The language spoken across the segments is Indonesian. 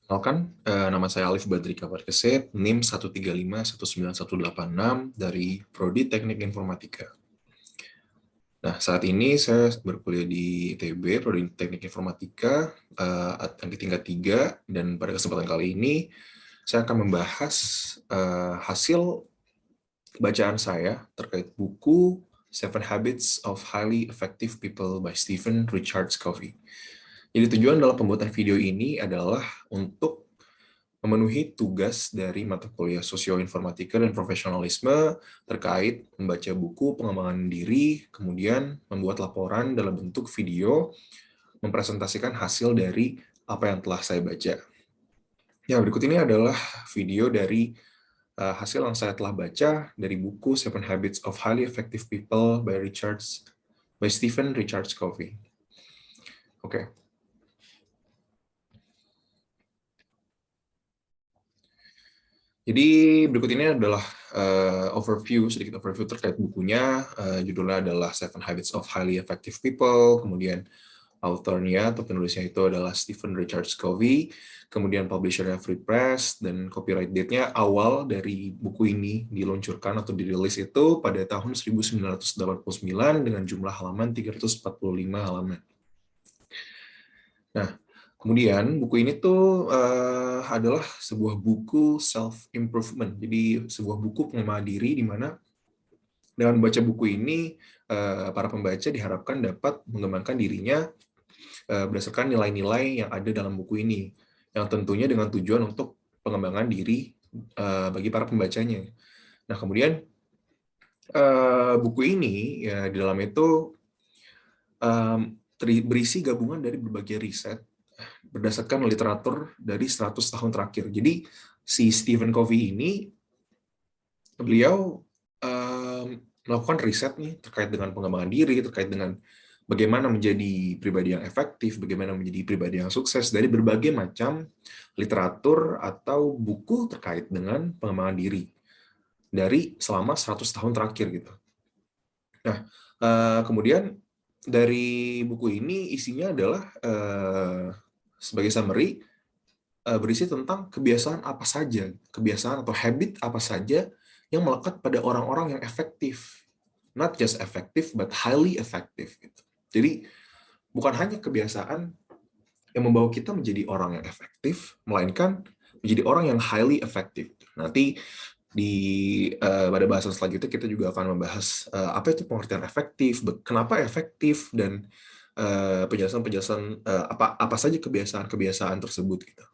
Kenalkan, nama saya Alif Badrika Parkesit, NIM 1351918 dari Prodi Teknik Informatika. Nah, saat ini saya berkuliah di ITB, Prodi Teknik Informatika, tingkat 3, dan pada kesempatan kali ini saya akan membahas hasil bacaan saya terkait buku Seven Habits of Highly Effective People by Stephen Richards Covey. Jadi tujuan dalam pembuatan video ini adalah untuk memenuhi tugas dari mata kuliah Sosioinformatika dan Profesionalisme terkait membaca buku pengembangan diri, kemudian membuat laporan dalam bentuk video, mempresentasikan hasil dari apa yang telah saya baca. Ya, berikut ini adalah video dari hasil yang saya telah baca dari buku Seven Habits of Highly Effective People by Stephen Richards Covey. Oke. Jadi berikut ini adalah sedikit overview terkait bukunya. Judulnya adalah Seven Habits of Highly Effective People. Kemudian authornya atau penulisnya itu adalah Stephen Richards Covey. Kemudian publishernya Free Press, dan copyright date-nya awal dari buku ini diluncurkan atau dirilis itu pada tahun 1989 dengan jumlah halaman 345 halaman. Nah, kemudian buku ini tuh adalah sebuah buku self-improvement. Jadi sebuah buku pengembangan diri di mana dengan membaca buku ini, para pembaca diharapkan dapat mengembangkan dirinya berdasarkan nilai-nilai yang ada dalam buku ini, yang tentunya dengan tujuan untuk pengembangan diri bagi para pembacanya. Nah, kemudian buku ini ya di dalam itu berisi gabungan dari berbagai riset berdasarkan literatur dari 100 tahun terakhir. Jadi si Stephen Covey ini, beliau melakukan riset nih terkait dengan pengembangan diri, terkait dengan bagaimana menjadi pribadi yang efektif, bagaimana menjadi pribadi yang sukses dari berbagai macam literatur atau buku terkait dengan pengembangan diri dari selama 100 tahun terakhir gitu. Nah, kemudian dari buku ini isinya adalah sebagai summary berisi tentang kebiasaan apa saja, kebiasaan atau habit apa saja yang melekat pada orang-orang yang efektif. Not just effective, but highly effective. Gitu. Jadi, bukan hanya kebiasaan yang membawa kita menjadi orang yang efektif, melainkan menjadi orang yang highly effective. Nanti pada bahasan selanjutnya kita juga akan membahas apa itu pengertian efektif, kenapa efektif, dan penjelasan-penjelasan apa saja kebiasaan-kebiasaan tersebut. Gitu.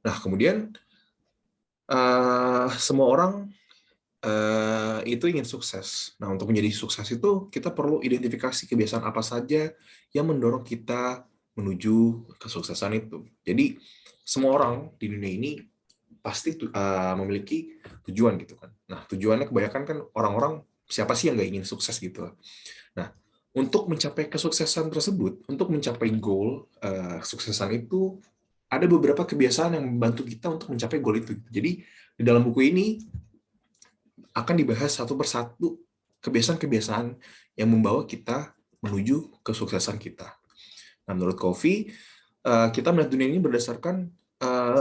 Nah, kemudian semua orang itu ingin sukses. Nah, untuk menjadi sukses itu kita perlu identifikasi kebiasaan apa saja yang mendorong kita menuju kesuksesan itu. Jadi semua orang di dunia ini pasti memiliki tujuan gitu kan. Nah, tujuannya kebanyakan kan orang-orang siapa sih yang nggak ingin sukses gitu. Nah, untuk mencapai kesuksesan tersebut, untuk mencapai goal kesuksesan itu ada beberapa kebiasaan yang membantu kita untuk mencapai goal itu. Jadi di dalam buku ini akan dibahas satu persatu kebiasaan-kebiasaan yang membawa kita menuju kesuksesan kita. Nah, menurut Covey, kita melihat dunia ini berdasarkan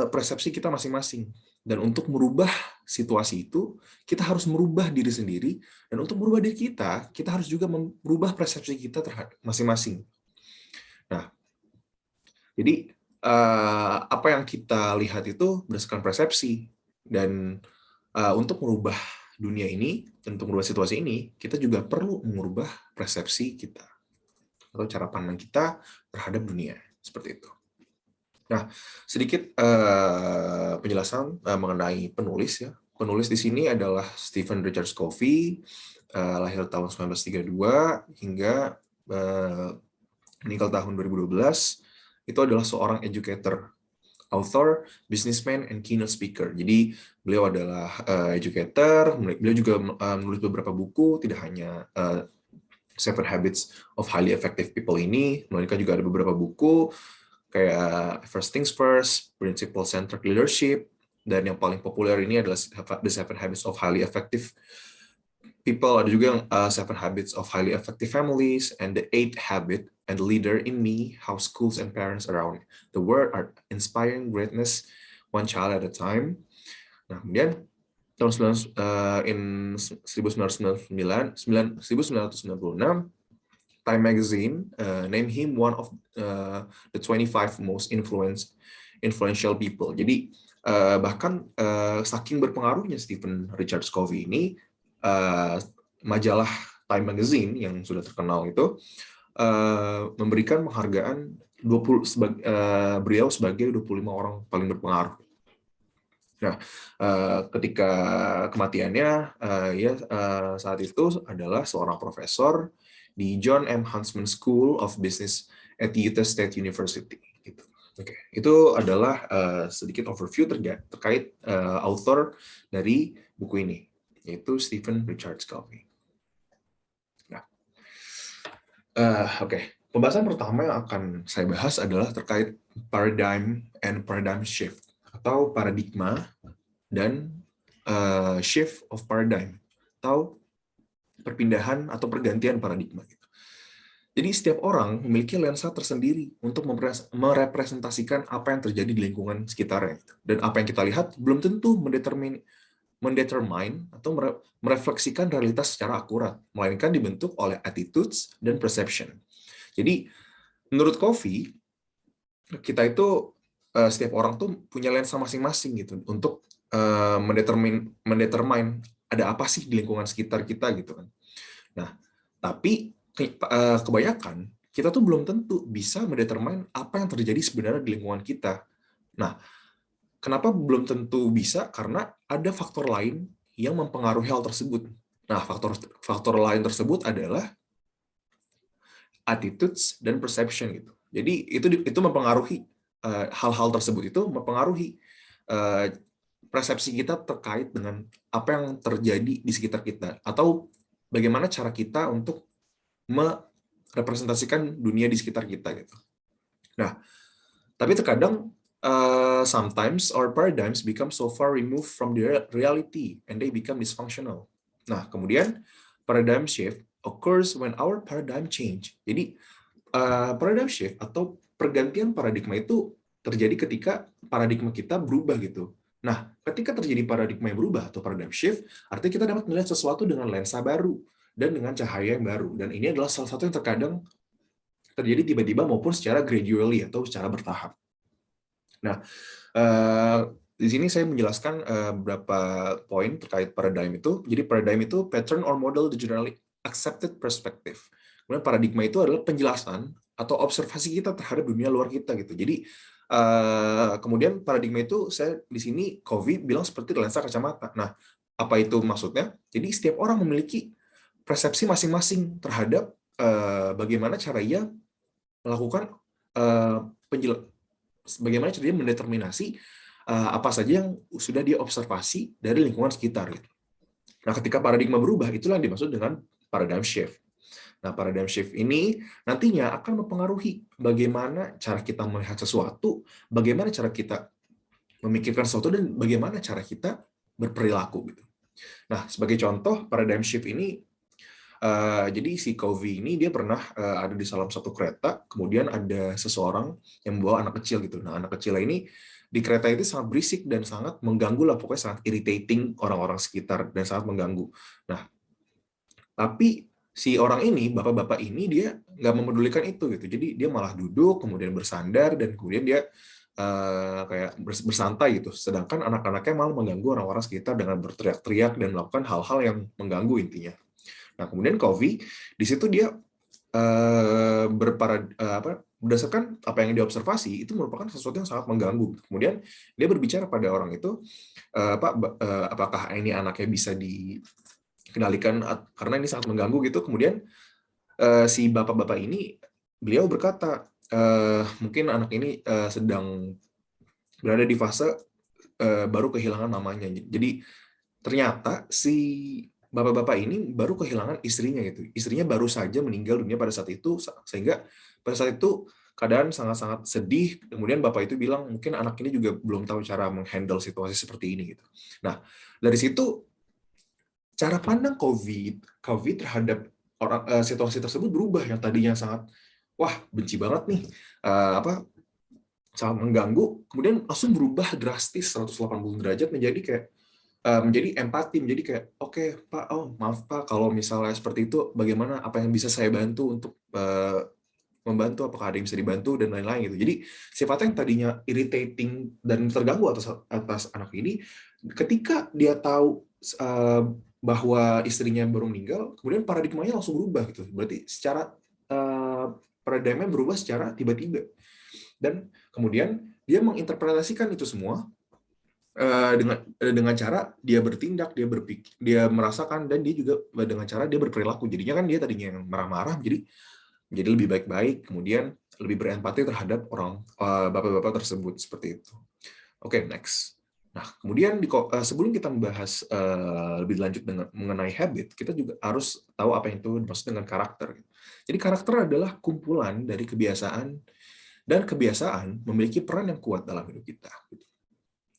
persepsi kita masing-masing. Dan untuk merubah situasi itu, kita harus merubah diri sendiri. Dan untuk merubah diri kita harus juga merubah persepsi kita terhadap masing-masing. Nah, jadi apa yang kita lihat itu berdasarkan persepsi. Dan untuk merubah dunia ini, untuk merubah situasi ini, kita juga perlu mengubah persepsi kita atau cara pandang kita terhadap dunia. Seperti itu. Nah, sedikit penjelasan mengenai penulis ya. Penulis di sini adalah Stephen Richards Covey, lahir tahun 1932 hingga meninggal tahun 2012. Itu adalah seorang educator, author, businessman, and keynote speaker. Jadi beliau adalah educator, beliau juga menulis beberapa buku, tidak hanya Seven Habits of Highly Effective People ini, melainkan juga ada beberapa buku kayak First Things First, Principle Centered Leadership, dan yang paling populer ini adalah The Seven Habits of Highly Effective people, ada juga yang Seven Habits of Highly Effective Families, and the Eighth Habit, and the Leader in Me, How Schools and Parents Around the World are Inspiring Greatness One Child at a Time. Nah, kemudian tahun 1996, Time Magazine named him one of the 25 most influential people. Jadi bahkan saking berpengaruhnya Stephen Richard Covey ini, majalah Time Magazine yang sudah terkenal itu memberikan penghargaan beliau sebagai 25 orang paling berpengaruh. Nah, ketika kematiannya, saat itu adalah seorang profesor di John M. Huntsman School of Business at Utah State University. Gitu. Oke, itu adalah sedikit overview terkait author dari buku ini, yaitu Stephen Richard Covey. Nah, pembahasan pertama yang akan saya bahas adalah terkait paradigm and paradigm shift, atau paradigma dan shift of paradigm, atau perpindahan atau pergantian paradigma. Jadi setiap orang memiliki lensa tersendiri untuk merepresentasikan apa yang terjadi di lingkungan sekitarnya. Dan apa yang kita lihat belum tentu mendetermine atau merefleksikan realitas secara akurat, melainkan dibentuk oleh attitudes dan perception. Jadi menurut Covey, kita itu setiap orang tuh punya lensa masing-masing gitu untuk mendetermine ada apa sih di lingkungan sekitar kita gitu kan. Nah, tapi kebanyakan kita tuh belum tentu bisa mendetermine apa yang terjadi sebenarnya di lingkungan kita. Nah, kenapa belum tentu bisa? Karena ada faktor lain yang mempengaruhi hal tersebut. Nah, faktor lain tersebut adalah attitudes dan perception gitu. Jadi itu mempengaruhi hal-hal tersebut, itu mempengaruhi persepsi kita terkait dengan apa yang terjadi di sekitar kita, atau bagaimana cara kita untuk merepresentasikan dunia di sekitar kita gitu. Nah, tapi terkadang sometimes our paradigms become so far removed from the reality and they become dysfunctional. Nah, kemudian paradigm shift occurs when our paradigm change. Jadi paradigm shift atau pergantian paradigma itu terjadi ketika paradigma kita berubah gitu. Nah, ketika terjadi paradigma yang berubah atau paradigm shift, artinya kita dapat melihat sesuatu dengan lensa baru dan dengan cahaya yang baru. Dan ini adalah salah satu yang terkadang terjadi tiba-tiba maupun secara gradually atau secara bertahap. Nah, di sini saya menjelaskan beberapa poin terkait paradigm itu. Jadi paradigm itu pattern or model the generally accepted perspective. Kemudian paradigma itu adalah penjelasan atau observasi kita terhadap dunia luar kita gitu. Jadi kemudian paradigma itu saya di sini Covey bilang seperti lensa kacamata. Nah, apa itu maksudnya? Jadi setiap orang memiliki persepsi masing-masing terhadap bagaimana cara ia melakukan bagaimana cara dia mendeterminasi apa saja yang sudah dia observasi dari lingkungan sekitar. Gitu. Nah, ketika paradigma berubah, itulah yang dimaksud dengan paradigm shift. Nah, paradigm shift ini nantinya akan mempengaruhi bagaimana cara kita melihat sesuatu, bagaimana cara kita memikirkan sesuatu, dan bagaimana cara kita berperilaku. Gitu. Nah, sebagai contoh, paradigm shift ini, jadi si Covey ini dia pernah ada di dalam satu kereta, kemudian ada seseorang yang membawa anak kecil gitu. Nah, anak kecil ini di kereta itu sangat berisik dan sangat mengganggu lah, pokoknya sangat irritating orang-orang sekitar dan sangat mengganggu. Nah, tapi si orang ini, bapak-bapak ini, dia nggak memedulikan itu gitu. Jadi dia malah duduk, kemudian bersandar, dan kemudian dia kayak bersantai gitu. Sedangkan anak-anaknya malah mengganggu orang-orang sekitar dengan berteriak-teriak dan melakukan hal-hal yang mengganggu intinya. Nah, kemudian Covey di situ dia berdasarkan apa yang diobservasi itu merupakan sesuatu yang sangat mengganggu. Kemudian dia berbicara pada orang itu, Pak, apakah ini anaknya bisa dikendalikan karena ini sangat mengganggu gitu. Kemudian si bapak-bapak ini, beliau berkata, mungkin anak ini sedang berada di fase baru kehilangan mamanya. Jadi ternyata si bapak-bapak ini baru kehilangan istrinya gitu. Istrinya baru saja meninggal dunia pada saat itu, sehingga pada saat itu keadaan sangat-sangat sedih. Kemudian bapak itu bilang mungkin anak ini juga belum tahu cara menghandle situasi seperti ini gitu. Nah, dari situ cara pandang COVID terhadap situasi tersebut berubah, yang tadinya sangat wah benci banget nih, sangat mengganggu, kemudian langsung berubah drastis 180 derajat menjadi kayak menjadi empati, menjadi kayak oke, Pak, oh maaf Pak kalau misalnya seperti itu, bagaimana, apa yang bisa saya bantu untuk membantu, apakah ada yang bisa dibantu dan lain-lain gitu. Jadi sifatnya yang tadinya irritating dan terganggu atas anak ini, ketika dia tahu bahwa istrinya baru meninggal, kemudian paradigmanya langsung berubah gitu. Berarti secara paradigmanya berubah secara tiba-tiba. Dan kemudian dia menginterpretasikan itu semua dengan cara dia bertindak, dia berpikir, dia merasakan, dan dia juga dengan cara dia berperilaku. Jadinya kan dia tadinya yang marah-marah jadi lebih baik-baik, kemudian lebih berempati terhadap orang bapak-bapak tersebut seperti itu. Oke, next. Nah, kemudian sebelum kita membahas lebih lanjut mengenai habit, kita juga harus tahu apa yang itu dimaksud dengan karakter. Jadi karakter adalah kumpulan dari kebiasaan, dan kebiasaan memiliki peran yang kuat dalam hidup kita.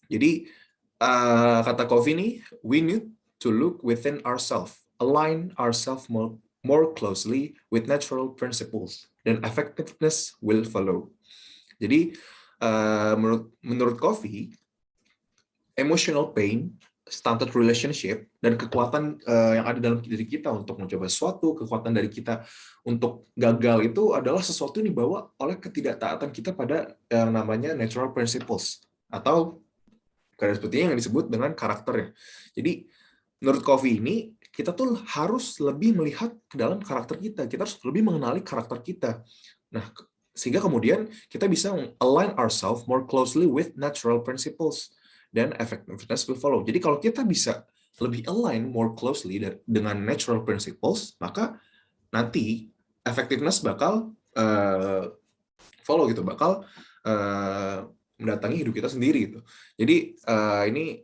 Jadi kata Covey ini, we need to look within ourselves, align ourselves more closely with natural principles, then effectiveness will follow. Jadi menurut Covey, emotional pain, stunted relationship, dan kekuatan yang ada dalam diri kita untuk mencoba sesuatu, kekuatan dari kita untuk gagal itu adalah sesuatu yang dibawa oleh ketidaktaatan kita pada yang namanya natural principles, atau sepertinya yang disebut dengan karakternya. Jadi menurut Covey ini, kita tuh harus lebih melihat ke dalam karakter kita. Kita harus lebih mengenali karakter kita. Nah, sehingga kemudian kita bisa align ourselves more closely with natural principles, dan effectiveness will follow. Jadi kalau kita bisa lebih align more closely dengan natural principles, maka nanti effectiveness bakal follow gitu, bakal mendatangi hidup kita sendiri gitu. Jadi ini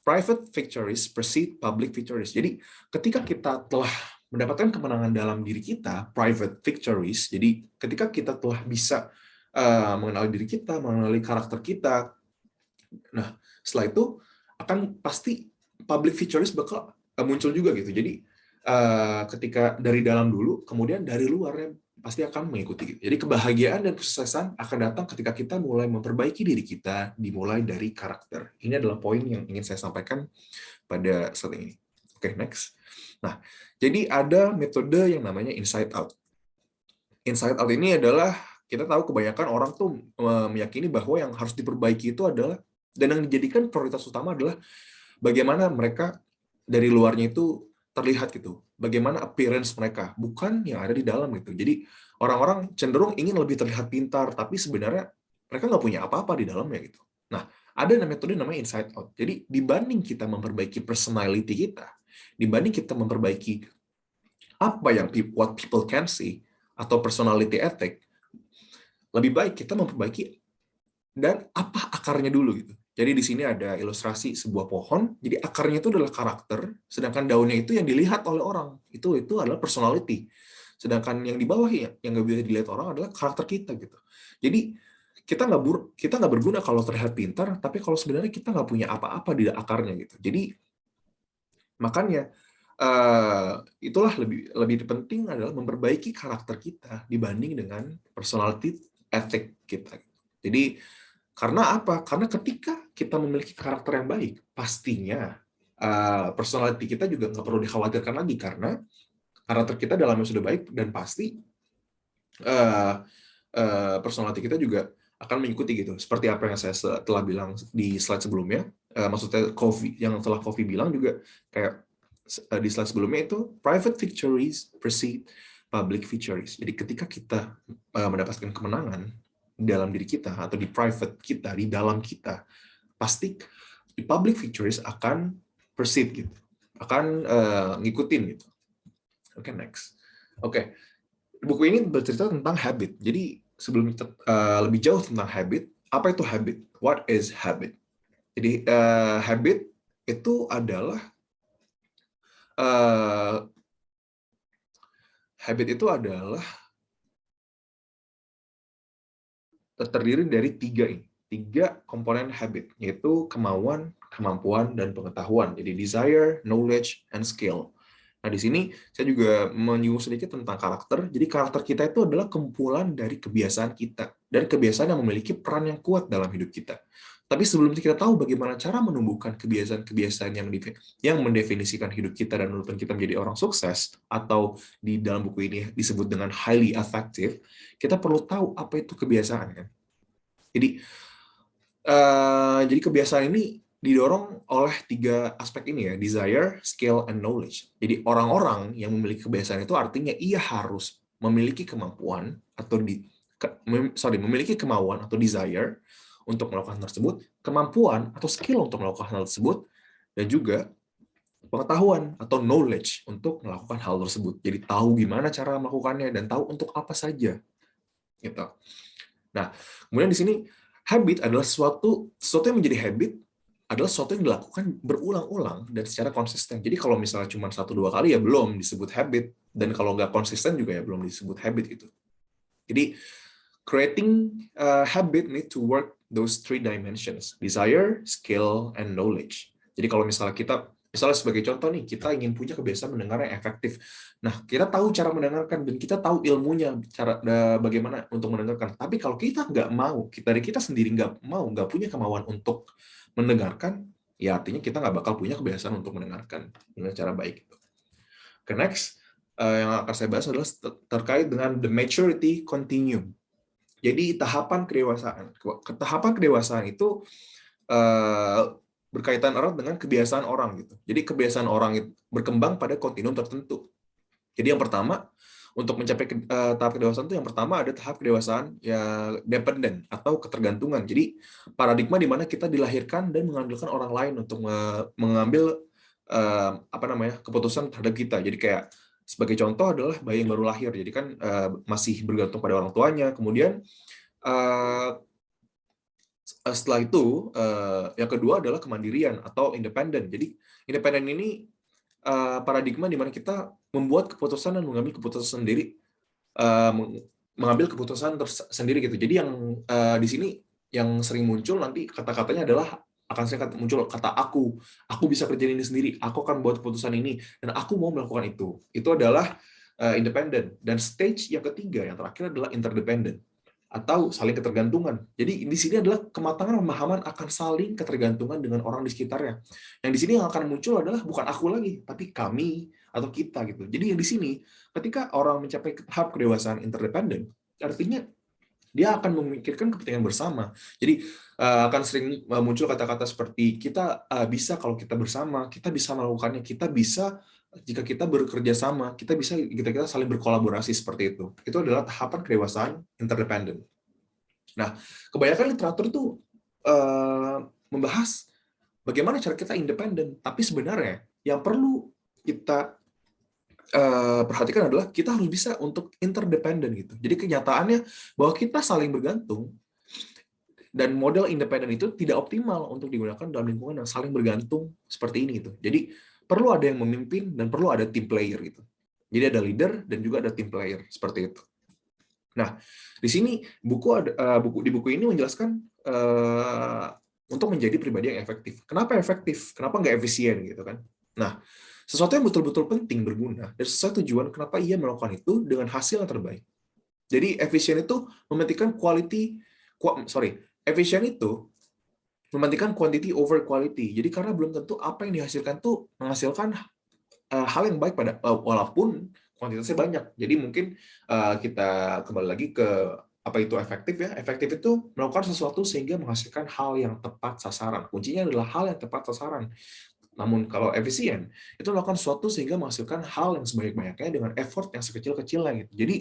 private victories precede public victories. Jadi ketika kita telah mendapatkan kemenangan dalam diri kita, private victories. Jadi ketika kita telah bisa mengenali diri kita, mengenali karakter kita, nah setelah itu akan pasti public victories bakal muncul juga gitu. Jadi ketika dari dalam dulu, kemudian dari luarnya pasti akan mengikuti. Jadi kebahagiaan dan kesuksesan akan datang ketika kita mulai memperbaiki diri kita, dimulai dari karakter. Ini adalah poin yang ingin saya sampaikan pada saat ini. Oke, next. Nah, jadi ada metode yang namanya inside out. Inside out ini adalah, kita tahu kebanyakan orang tuh meyakini bahwa yang harus diperbaiki itu adalah, dan yang dijadikan prioritas utama adalah bagaimana mereka dari luarnya itu terlihat gitu. Bagaimana appearance mereka, bukan yang ada di dalam gitu. Jadi orang-orang cenderung ingin lebih terlihat pintar, tapi sebenarnya mereka nggak punya apa-apa di dalamnya gitu. Nah, ada metode namanya inside out. Jadi dibanding kita memperbaiki personality kita, dibanding kita memperbaiki apa yang what people can see atau personality ethic, lebih baik kita memperbaiki dan apa akarnya dulu gitu. Jadi di sini ada ilustrasi sebuah pohon. Jadi akarnya itu adalah karakter, sedangkan daunnya itu yang dilihat oleh orang. Itu adalah personality. Sedangkan yang di bawah yang nggak bisa dilihat orang adalah karakter kita gitu. Jadi kita nggak berguna kalau terlihat pintar, tapi kalau sebenarnya kita nggak punya apa-apa di akarnya gitu. Jadi makanya itulah lebih penting adalah memperbaiki karakter kita dibanding dengan personality ethic kita. Jadi karena apa? Karena ketika kita memiliki karakter yang baik, pastinya personality kita juga nggak perlu dikhawatirkan lagi, karena karakter kita dalamnya sudah baik, dan pasti personality kita juga akan mengikuti gitu. Seperti apa yang saya telah bilang di slide sebelumnya, maksudnya yang telah Covey bilang juga, kayak di slide sebelumnya itu, private victories precede public victories. Jadi ketika kita mendapatkan kemenangan dalam diri kita, atau di private kita, di dalam kita, pasti di public victories akan proceed gitu, akan ngikutin gitu. Oke, next. Oke, buku ini bercerita tentang habit. Jadi sebelum kita lebih jauh tentang habit, apa itu habit? What is habit? Jadi habit itu adalah terdiri dari tiga komponen habit, yaitu kemauan, kemampuan, dan pengetahuan. Jadi desire, knowledge, and skill. Nah, di sini saya juga menyinggung sedikit tentang karakter. Jadi karakter kita itu adalah kumpulan dari kebiasaan kita dan kebiasaan yang memiliki peran yang kuat dalam hidup kita. Tapi sebelum kita tahu bagaimana cara menumbuhkan kebiasaan-kebiasaan yang mendefinisikan hidup kita dan menuntun kita menjadi orang sukses, atau di dalam buku ini disebut dengan highly effective, kita perlu tahu apa itu kebiasaan, kan? Jadi kebiasaan ini didorong oleh 3 aspek ini ya, desire, skill, and knowledge. Jadi orang-orang yang memiliki kebiasaan itu artinya ia harus memiliki kemampuan atau memiliki kemauan atau desire untuk melakukan hal tersebut, kemampuan atau skill untuk melakukan hal tersebut, dan juga pengetahuan atau knowledge untuk melakukan hal tersebut. Jadi tahu gimana cara melakukannya dan tahu untuk apa saja. Gitu. Nah, kemudian di sini habit adalah sesuatu yang menjadi habit adalah sesuatu yang dilakukan berulang-ulang dan secara konsisten. Jadi kalau misalnya cuma 1-2 kali ya belum disebut habit, dan kalau nggak konsisten juga ya belum disebut habit gitu. Jadi creating a habit need to work those 3 dimensions: desire, skill, and knowledge. Jadi kalau misalnya sebagai contoh nih, kita ingin punya kebiasaan mendengar yang efektif. Nah, kita tahu cara mendengarkan dan kita tahu ilmunya, bagaimana untuk mendengarkan. Tapi kalau kita nggak mau, dari kita sendiri nggak punya kemauan untuk mendengarkan, ya artinya kita nggak bakal punya kebiasaan untuk mendengarkan dengan cara baik. Oke, next. Yang akan saya bahas adalah terkait dengan the maturity continuum. Jadi tahapan kedewasaan. Tahapan kedewasaan itu berkaitan erat dengan kebiasaan orang gitu. Jadi kebiasaan orang itu berkembang pada kontinum tertentu. Jadi yang pertama, untuk mencapai tahap kedewasaan itu yang pertama ada tahap kedewasaan ya dependent atau ketergantungan. Jadi paradigma di mana kita dilahirkan dan mengandalkan orang lain untuk mengambil keputusan terhadap kita. Jadi kayak sebagai contoh adalah bayi yang baru lahir. Jadi kan masih bergantung pada orang tuanya. Kemudian setelah itu, yang kedua adalah kemandirian atau independen. Jadi independen ini paradigma di mana kita membuat keputusan dan mengambil keputusan sendiri, mengambil keputusan sendiri gitu. Jadi yang di sini yang sering muncul nanti kata-katanya adalah akan sering muncul kata aku bisa kerjain ini sendiri, aku akan buat keputusan ini dan aku mau melakukan itu. Itu adalah independen. Dan stage yang ketiga, yang terakhir adalah interdependent atau saling ketergantungan. Jadi di sini adalah kematangan pemahaman akan saling ketergantungan dengan orang di sekitarnya. Yang di sini yang akan muncul adalah bukan aku lagi, tapi kami atau kita gitu. Jadi yang di sini ketika orang mencapai tahap kedewasaan interdependen, artinya dia akan memikirkan kepentingan bersama. Jadi akan sering muncul kata-kata seperti kita bisa kalau kita bersama, kita bisa melakukannya, kita bisa jika kita bekerja sama, kita saling berkolaborasi seperti itu. Itu adalah tahapan kedewasaan interdependen. Nah, kebanyakan literatur itu membahas bagaimana cara kita independen, tapi sebenarnya yang perlu kita perhatikan adalah kita harus bisa untuk interdependen gitu. Jadi kenyataannya bahwa kita saling bergantung dan model independen itu tidak optimal untuk digunakan dalam lingkungan yang saling bergantung seperti ini gitu. Jadi perlu ada yang memimpin dan perlu ada team player gitu. Jadi ada leader dan juga ada team player seperti itu. Nah, di sini di buku ini menjelaskan untuk menjadi pribadi yang efektif. Kenapa efektif? Kenapa nggak efisien gitu kan? Nah, sesuatu yang betul-betul penting, berguna, dan sesuai tujuan kenapa ia melakukan itu dengan hasil yang terbaik. Jadi efisien itu mementingkan efisien itu mementingkan quantity over quality. Jadi karena belum tentu apa yang dihasilkan tuh menghasilkan hal yang baik walaupun kuantitasnya banyak. Jadi mungkin kita kembali lagi ke apa itu efektif ya. Efektif itu melakukan sesuatu sehingga menghasilkan hal yang tepat sasaran. Kuncinya adalah hal yang tepat sasaran. Namun kalau efisien, itu melakukan sesuatu sehingga menghasilkan hal yang sebanyak-banyaknya dengan effort yang sekecil-kecilnya gitu. Jadi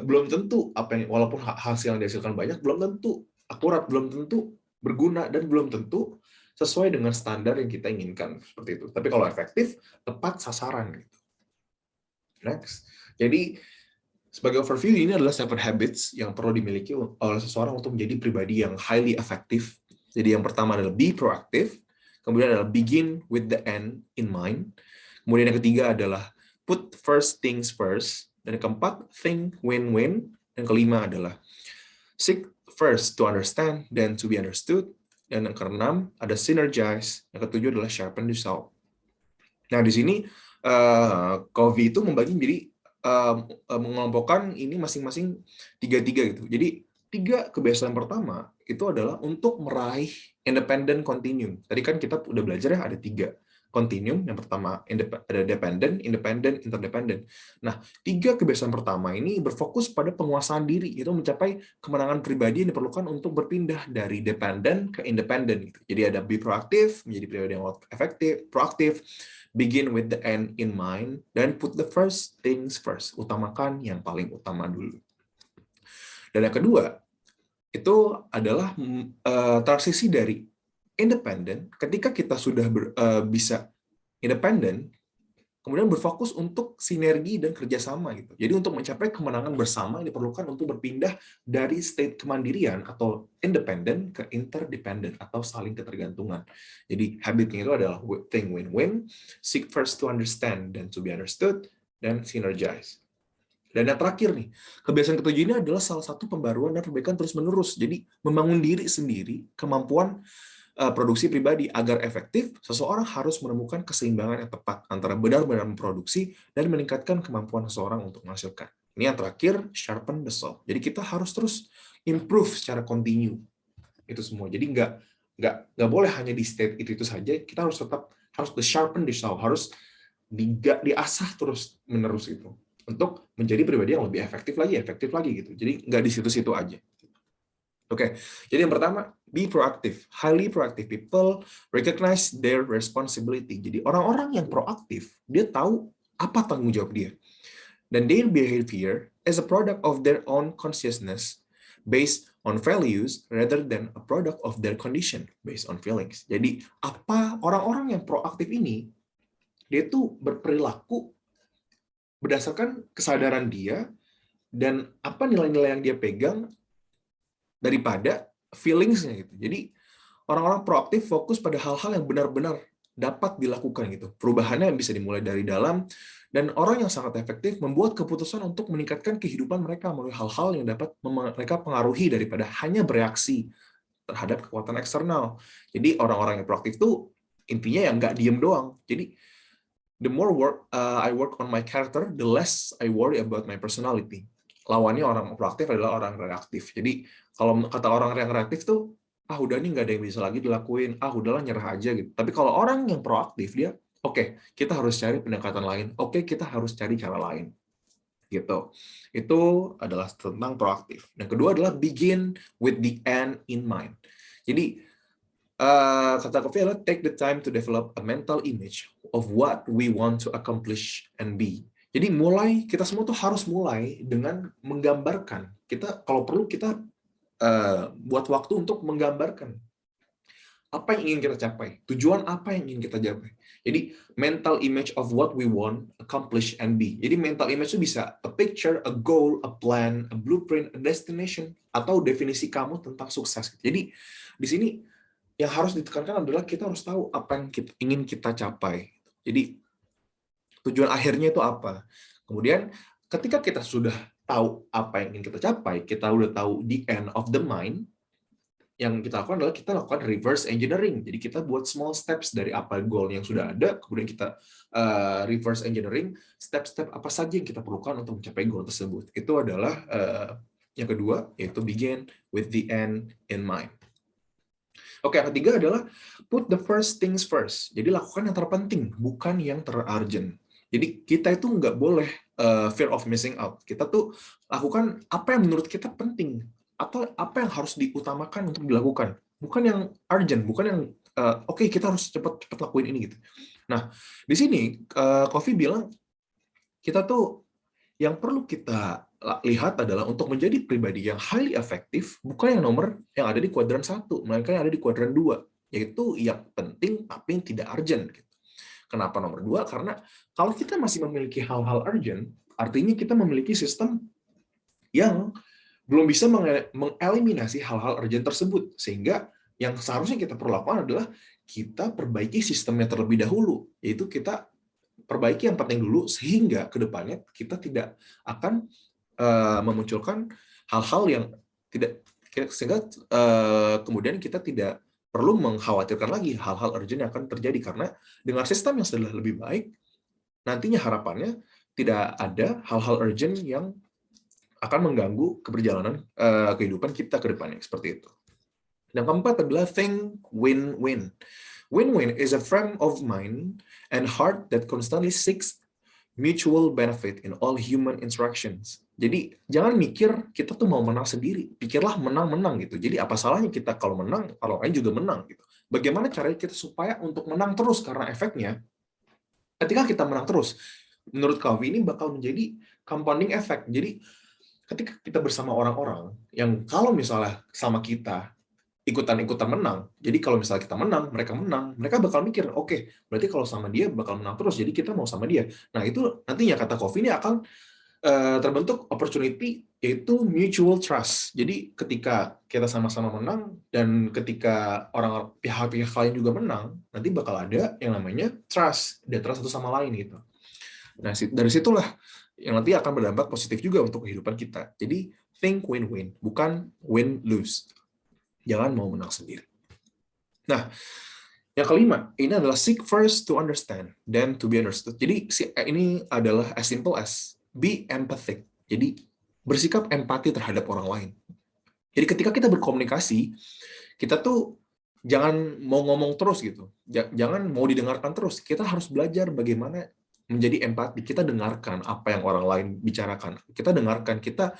belum tentu walaupun hasil yang dihasilkan banyak, belum tentu akurat, belum tentu berguna, dan belum tentu sesuai dengan standar yang kita inginkan seperti itu. Tapi kalau efektif, tepat sasaran gitu. Next. Jadi sebagai overview, ini adalah 7 habits yang perlu dimiliki oleh seseorang untuk menjadi pribadi yang highly effective. Jadi yang pertama adalah be proactive, kemudian adalah begin with the end in mind, kemudian yang ketiga adalah put first things first, dan yang keempat think win-win, dan kelima adalah seek first to understand, then to be understood, Dan yang keenam ada synergize. Yang ketujuh adalah sharpen the saw. Nah, di sini Covey itu membagi menjadi mengelompokkan ini masing-masing tiga-tiga gitu. Jadi 3 kebiasaan pertama itu adalah untuk meraih independent continuum. Tadi kan kita udah belajar ya ada 3 continuum. Yang pertama ada dependent, independent, interdependent. Nah, 3 kebiasaan pertama ini berfokus pada penguasaan diri, itu mencapai kemenangan pribadi yang diperlukan untuk berpindah dari dependent ke independent. Gitu. Jadi ada be proaktif, menjadi pribadi yang efektif, proaktif, begin with the end in mind, dan put the first things first. Utamakan yang paling utama dulu. Dan yang kedua, itu adalah transisi dari independen. Ketika kita sudah bisa independen, kemudian berfokus untuk sinergi dan kerjasama gitu. Jadi untuk mencapai kemenangan bersama yang diperlukan untuk berpindah dari state kemandirian atau independen ke interdependent atau saling ketergantungan. Jadi habitnya itu adalah think win-win, seek first to understand dan to be understood, dan synergize. Dan yang terakhir nih, kebiasaan ketujuh ini adalah salah satu pembaruan dan perbaikan terus-menerus. Jadi membangun diri sendiri, kemampuan produksi pribadi. Agar efektif, seseorang harus menemukan keseimbangan yang tepat antara benar-benar memproduksi dan meningkatkan kemampuan seseorang untuk menghasilkan. Ini yang terakhir, sharpen the saw. Jadi kita harus terus improve secara kontinu. Itu semua. Jadi nggak boleh hanya di state itu saja. Kita harus tetap harus sharpen the saw, harus diasah terus menerus itu untuk menjadi pribadi yang lebih efektif lagi gitu. Jadi nggak di situ-situ aja. Oke, jadi yang pertama, be proactive. Highly proactive people recognize their responsibility. Jadi orang-orang yang proaktif, dia tahu apa tanggung jawab dia. Dan their behavior is a product of their own consciousness based on values rather than a product of their condition based on feelings. Jadi apa orang-orang yang proaktif ini, dia tuh berperilaku berdasarkan kesadaran dia dan apa nilai-nilai yang dia pegang daripada feelings-nya gitu. Jadi orang-orang proaktif fokus pada hal-hal yang benar-benar dapat dilakukan gitu. Perubahannya bisa dimulai dari dalam, dan orang yang sangat efektif membuat keputusan untuk meningkatkan kehidupan mereka melalui hal-hal yang dapat mereka pengaruhi daripada hanya bereaksi terhadap kekuatan eksternal. Jadi orang-orang yang proaktif itu intinya yang nggak diem doang. Jadi the more I work on my character, the less I worry about my personality. Lawannya orang proaktif adalah orang reaktif. Jadi kalau kata orang yang reaktif tuh, udah nih nggak ada yang bisa lagi dilakuin, udahlah nyerah aja gitu. Tapi kalau orang yang proaktif, dia oke, kita harus cari pendekatan lain. Oke, kita harus cari cara lain. Gitu. Itu adalah tentang proaktif. Yang kedua adalah begin with the end in mind. Jadi kata Covey adalah take the time to develop a mental image of what we want to accomplish and be. Jadi kita semua tuh harus mulai dengan menggambarkan. Kita kalau perlu kita buat waktu untuk menggambarkan apa yang ingin kita capai, tujuan apa yang ingin kita capai. Jadi mental image of what we want, accomplish and be. Jadi mental image itu bisa a picture, a goal, a plan, a blueprint, a destination, atau definisi kamu tentang sukses. Jadi di sini yang harus ditekankan adalah kita harus tahu apa yang ingin kita capai. Jadi tujuan akhirnya itu apa. Kemudian ketika kita sudah tahu apa yang ingin kita capai, kita udah tahu the end of the mind, yang kita lakukan adalah kita lakukan reverse engineering. Jadi kita buat small steps dari apa goal yang sudah ada, kemudian kita reverse engineering step-step apa saja yang kita perlukan untuk mencapai goal tersebut. Itu adalah yang kedua, yaitu begin with the end in mind. Oke, yang ketiga adalah put the first things first. Jadi lakukan yang terpenting, bukan yang terurgent. Jadi kita itu nggak boleh fear of missing out. Kita tuh lakukan apa yang menurut kita penting, atau apa yang harus diutamakan untuk dilakukan. Bukan yang urgent, bukan yang oke, kita harus cepat lakuin ini gitu. Nah, di sini Covey bilang kita tuh yang perlu kita lihat adalah untuk menjadi pribadi yang highly efektif, bukan yang ada di kuadran 1, melainkan yang ada di kuadran 2, yaitu yang penting tapi yang tidak urgent. Kenapa nomor 2? Karena kalau kita masih memiliki hal-hal urgent, artinya kita memiliki sistem yang belum bisa mengeliminasi hal-hal urgent tersebut. Sehingga yang seharusnya kita perlu lakukan adalah kita perbaiki sistemnya terlebih dahulu, yaitu kita perbaiki yang penting dulu, sehingga ke depannya kita tidak akan memunculkan hal-hal yang tidak, sehingga kemudian kita tidak perlu mengkhawatirkan lagi hal-hal urgent yang akan terjadi, karena dengan sistem yang sudah lebih baik, nantinya harapannya tidak ada hal-hal urgent yang akan mengganggu keberjalanan kehidupan kita ke depannya, seperti itu. Yang keempat adalah think win-win. Win-win is a frame of mind and heart that constantly seeks mutual benefit in all human interactions. Jadi jangan mikir kita tuh mau menang sendiri, pikirlah menang-menang gitu. Jadi apa salahnya kita kalau menang, kalau lain juga menang gitu. Bagaimana caranya kita supaya untuk menang terus, karena efeknya ketika kita menang terus, menurut Covey ini bakal menjadi compounding effect. Jadi ketika kita bersama orang-orang yang kalau misalnya sama kita ikutan-ikutan menang. Jadi kalau misalnya kita menang, mereka bakal mikir, oke, berarti kalau sama dia bakal menang terus, jadi kita mau sama dia. Nah, itu nantinya kata Covey ini akan terbentuk opportunity, yaitu mutual trust. Jadi ketika kita sama-sama menang, dan ketika pihak-pihak lain juga menang, nanti bakal ada yang namanya trust, dia trust satu sama lain gitu. Nah, dari situlah yang nanti akan berdampak positif juga untuk kehidupan kita. Jadi, think win-win, bukan win-lose. Jangan mau menang sendiri. Nah, yang kelima, ini adalah seek first to understand, then to be understood. Jadi, ini adalah as simple as be empathic. Jadi, bersikap empati terhadap orang lain. Jadi, ketika kita berkomunikasi, kita tuh jangan mau ngomong terus gitu. Jangan mau didengarkan terus. Kita harus belajar bagaimana menjadi empati. Kita dengarkan apa yang orang lain bicarakan. Kita dengarkan, kita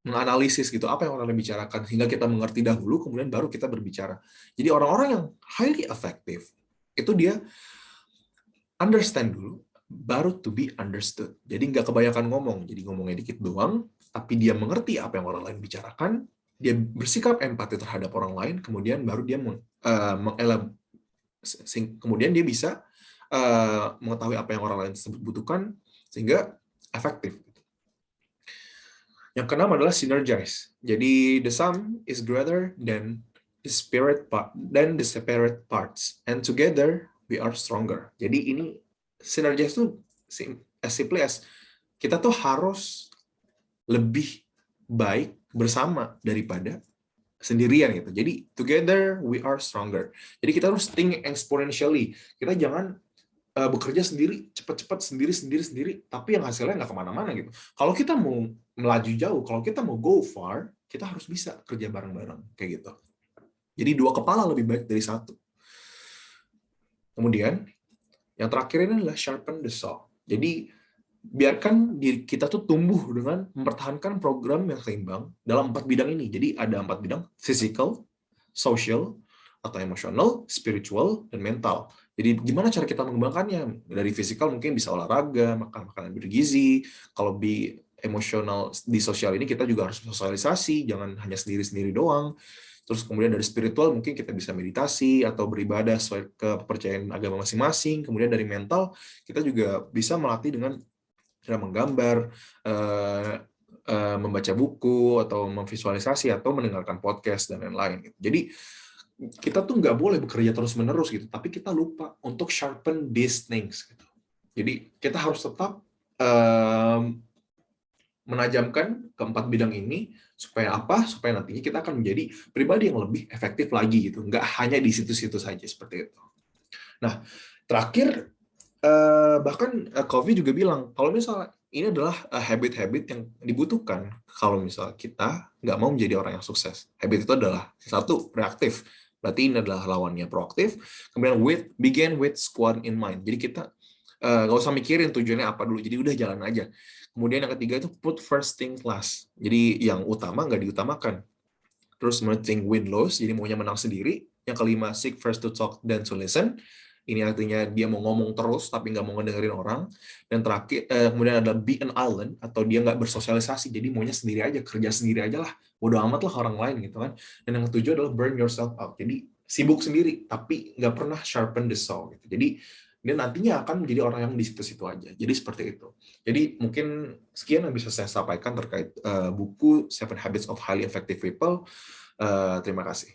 menganalisis gitu apa yang orang lain bicarakan, sehingga kita mengerti dahulu, kemudian baru kita berbicara. Jadi orang-orang yang highly effective itu dia understand dulu, baru to be understood. Jadi nggak kebanyakan ngomong, jadi ngomongnya dikit doang, tapi dia mengerti apa yang orang lain bicarakan, dia bersikap empati terhadap orang lain, kemudian baru dia kemudian dia bisa mengetahui apa yang orang lain tersebut butuhkan, sehingga efektif. Yang keenam adalah synergize. Jadi the sum is greater than the separate parts, and together we are stronger. Jadi ini synergize itu as simply as kita tuh harus lebih baik bersama daripada sendirian gitu. Jadi together we are stronger. Jadi kita harus think exponentially. Kita jangan bekerja sendiri, cepat-cepat sendiri, tapi yang hasilnya nggak kemana-mana gitu. Kalau kita mau melaju jauh, kalau kita mau go far, kita harus bisa kerja bareng-bareng kayak gitu. Jadi dua kepala lebih baik dari satu. Kemudian yang terakhir ini adalah sharpen the saw. Jadi biarkan diri kita tuh tumbuh dengan mempertahankan program yang seimbang dalam 4 bidang ini. Jadi ada 4 bidang: physical, social, atau emotional, spiritual, dan mental. Jadi gimana cara kita mengembangkannya? Dari fisikal mungkin bisa olahraga, makan makanan bergizi. Kalau di emosional, di sosial ini kita juga harus sosialisasi, jangan hanya sendiri-sendiri doang. Terus kemudian dari spiritual mungkin kita bisa meditasi atau beribadah sesuai kepercayaan agama masing-masing. Kemudian dari mental kita juga bisa melatih dengan cara menggambar, membaca buku, atau memvisualisasi, atau mendengarkan podcast, dan lain-lain. Jadi kita tuh nggak boleh bekerja terus-menerus gitu, tapi kita lupa untuk sharpen these things gitu. Jadi kita harus tetap menajamkan keempat bidang ini, supaya apa? Supaya nantinya kita akan menjadi pribadi yang lebih efektif lagi gitu, nggak hanya di situ-situ saja seperti itu. Nah, terakhir bahkan Covey juga bilang kalau misalnya ini adalah habit-habit yang dibutuhkan kalau misalnya kita nggak mau menjadi orang yang sukses. Habit itu adalah satu, reaktif. Berarti ini adalah lawannya proaktif. Kemudian begin with squad in mind. Jadi kita nggak usah mikirin tujuannya apa dulu. Jadi udah jalan aja. Kemudian yang ketiga itu put first thing last. Jadi yang utama nggak diutamakan. Terus think win-lose, jadi maunya menang sendiri. Yang kelima, seek first to talk then to listen. Ini artinya dia mau ngomong terus tapi nggak mau ngedengerin orang. Dan terakhir, kemudian ada be an island, atau dia nggak bersosialisasi, jadi maunya sendiri aja, kerja sendiri aja lah, bodo amat lah orang lain gitu kan. Dan yang ketujuh adalah burn yourself out, jadi sibuk sendiri tapi nggak pernah sharpen the saw gitu. Jadi dia nantinya akan menjadi orang yang di situ-situ aja. Jadi seperti itu. Jadi mungkin sekian yang bisa saya sampaikan terkait buku Seven Habits of Highly Effective People. Terima kasih.